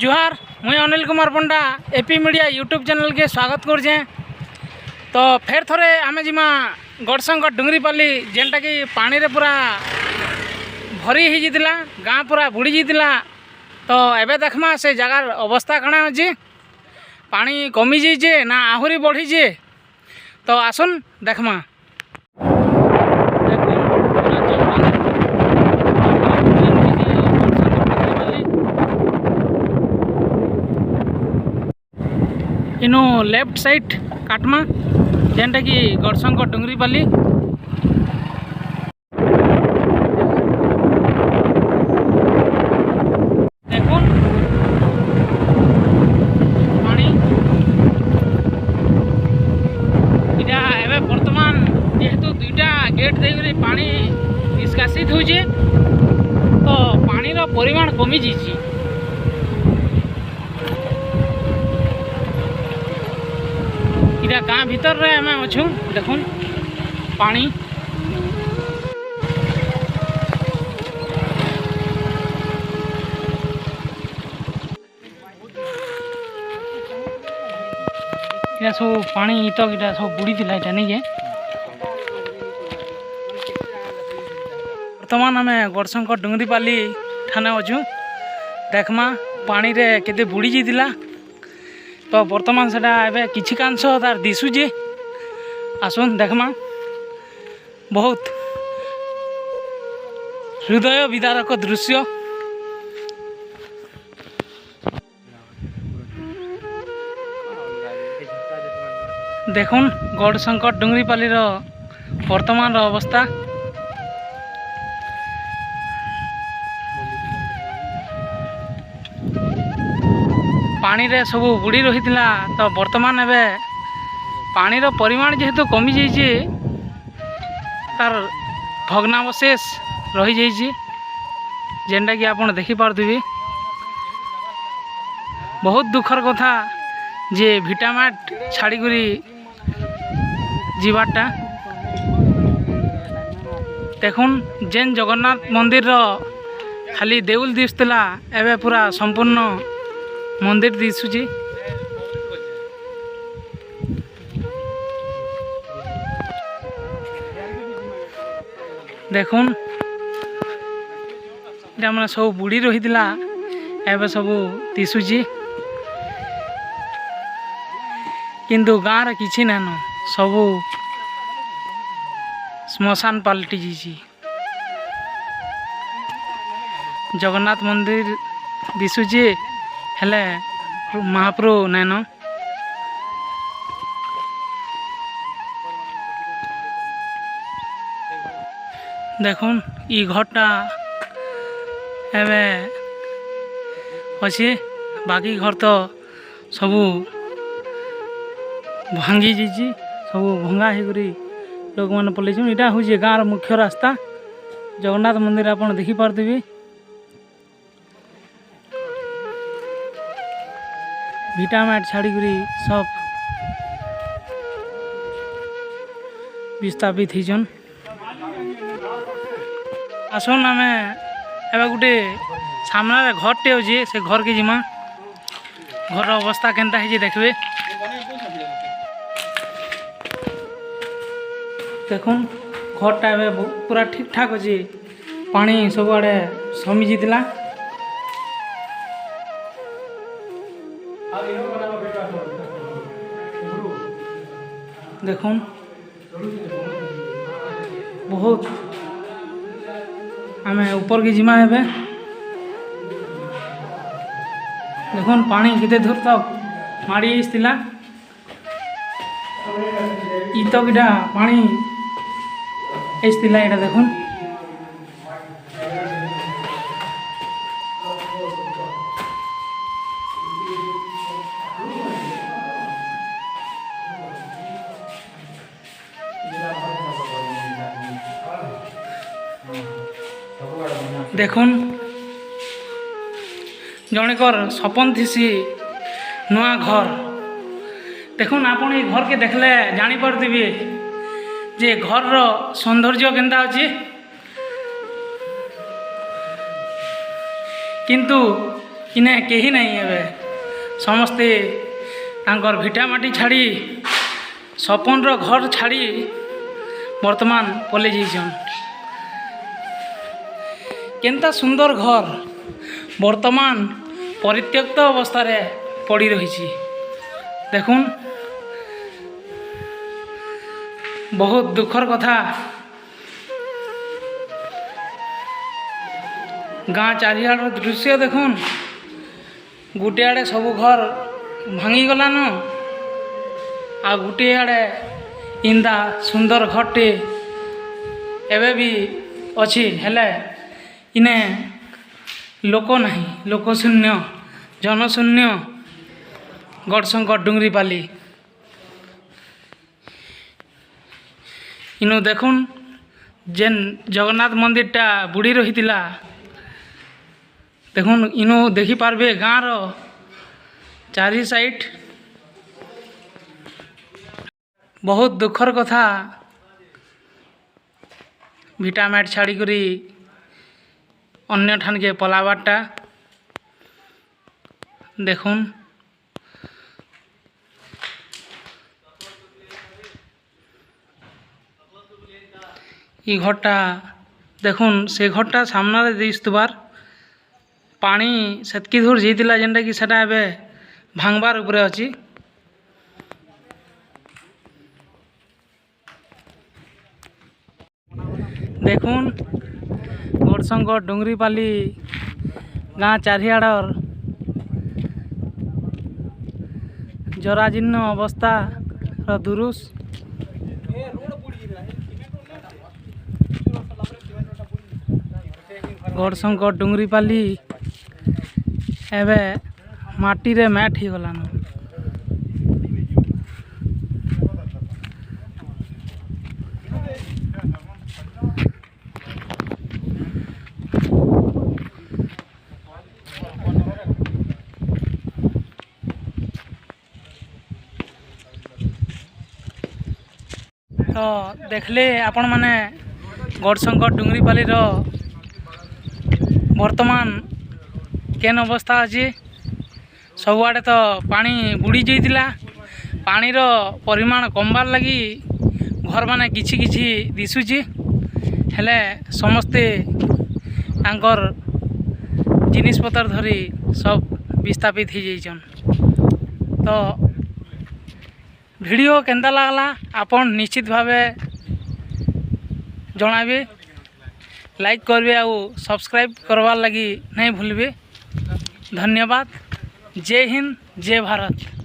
जुहार मुई अनिल कुमार पंडा AP media YouTube channel के स्वागत करछे। तो फेर थोड़े आमे जिमा गड़शंकर डुंगरीपाली जेनटा कि पानी रे पूरा भरी ही जितला गाँ पूरा बुड़ी जितला। तो एबे देखमा से जगार अवस्था कणा अछि, पानी कमी जाइए ना आहुरी बढ़ीजे। तो आसुन देखमा। इनो लेफ्ट साइड काटमा जेनटा कि गड़शंकर डुंगरीपाली। देखुन पानी इटा एबे वर्तमान जेहेतु दुईटा गेट देकरी पानी निष्कासित होइए तो पानी रो परिमाण कमी जाइए। इटा गाँ भीतर रे आमे अछू। देखुन पानी इटा सब पानी इतक इटा सब बुड़ी थिला इटा नहीं के। वर्तमान आमे गड़शंकर डुंगरीपाली ठाने अछू। देखमा पानी रे केते बुड़ी जितिला। तो वर्तमान सेटा एबे किछि कांश तार दिसुजे। आसुन देखमा बहुत हृदय विदारक दृश्य। देखुन गड़शंकर डुंगरीपाली रो वर्तमान रो अवस्था। पानी रे सब बुड़ी रही थिला। तो वर्तमान एबे पानी रो परिमाण जेहेतु कमी जाइए तार भग्नावशेष रही जाइए जेनटा कि आपण देखि पारथुबे। बहुत दुखर कथा जे भिटामाट छाड़ी करी जीवाटा। देखुन जेन जगन्नाथ मंदिर रो खाली देउल दिसतला एबे पूरा संपूर्ण मंदिर दिसुची। देखुन इटा माने सब बुड़ी रही थिला एबे सब दिसुची। किंतु गाँ रे किछि नान सब श्मशान पलटि जीची। जगन्नाथ मंदिर दिसुची हेले महाप्रभु नाइन। देखुन ई घरटा एबे अच्छे, बाकी घर तो सब भांगी जाइए, सब भंगा होकर लोक मैंने पलैन। यहाँ हूँ गाँव मुख्य रास्ता जगन्नाथ मंदिर आप देखी पार्थे। भिटामाट छाड़ी सब विस्थापित होचन। आसन आम एवं गोटे सामने घरटे अच्छे से घर के जिमा। घर अवस्था केनता है देखबे। देखुन घरटा एवं पूरा ठीक ठाक अच्छे। पानी सब आड़े समी जीतला। देखुन बहुत आमे ऊपर की जिमा है। देखुन पानी किते दूर तक माड़ी आसला। इतक इटा पानी आसला इटा देखुन। देखुन जनेकर सपन थीसी नुआ घर। देखुन आपन ये घर के देखले जानी पारथिबे जे घर रो सौंदर्य केनता अछि। किंतु इने कहीं नहीं एबे समस्ते तांकर भिटामाटी छाड़ी सपन घर छाड़ी वर्तमान पले जाइछन। केनता सुंदर घर वर्तमान परित्यक्त अवस्था रे पड़ी रही। देखुन बहुत दुखर कथा। गाँ चारिआड़ दृश्य देखुन गोटे आड़े सब घर भांगी गलान आ गोटे आड़े इंदा सुंदर घरटे एवं भी अच्छी हेले इने लोक नहीं, लोकशून्य जनशून्य गढ़शंकर डुंगरीपाली। इनु देखुन जेन जगन्नाथ मंदिरटा बुड़ी रही थिला देखुन इनु देखी पारबे गाँव रो चारि साइड। बहुत दुखर कथा भिटामाट छाड़ी करी अन्य ठान के पलाबारटा देखुन। ई घरटा देखुन से घरटा सामने दिसुबार पानी सेतकी दूर जाइतिला जेनटा कि सेटा एबे भांगबार उपरे अछि। देखुन गढ़शंकर डुंगरीपाली गाँ चारिआड़र जराजीर्ण अवस्था दुरुस। गढ़शंकर डुंगरीपाली एबे माटी रे मैट ही गलान। तो देखले आपण माने गढ़शंकर डुंगरीपाली रो वर्तमान केन अवस्था अच्छी। सबुआड़े तो पानी बुड़ी जाइतिला। पानी रो परिमाण कमबार लगी घर माने किछि किछि दिसुची हेले समस्ते तांकर जिनिस पतर धरी सब विस्थापित हो जाइछन। तो वीडियो केंता लागला आपन निश्चित भावे जणाबे, लाइक करबे आउ सब्सक्राइब करवार लगी नहीं भूलबे। धन्यवाद। जय हिंद, जय भारत।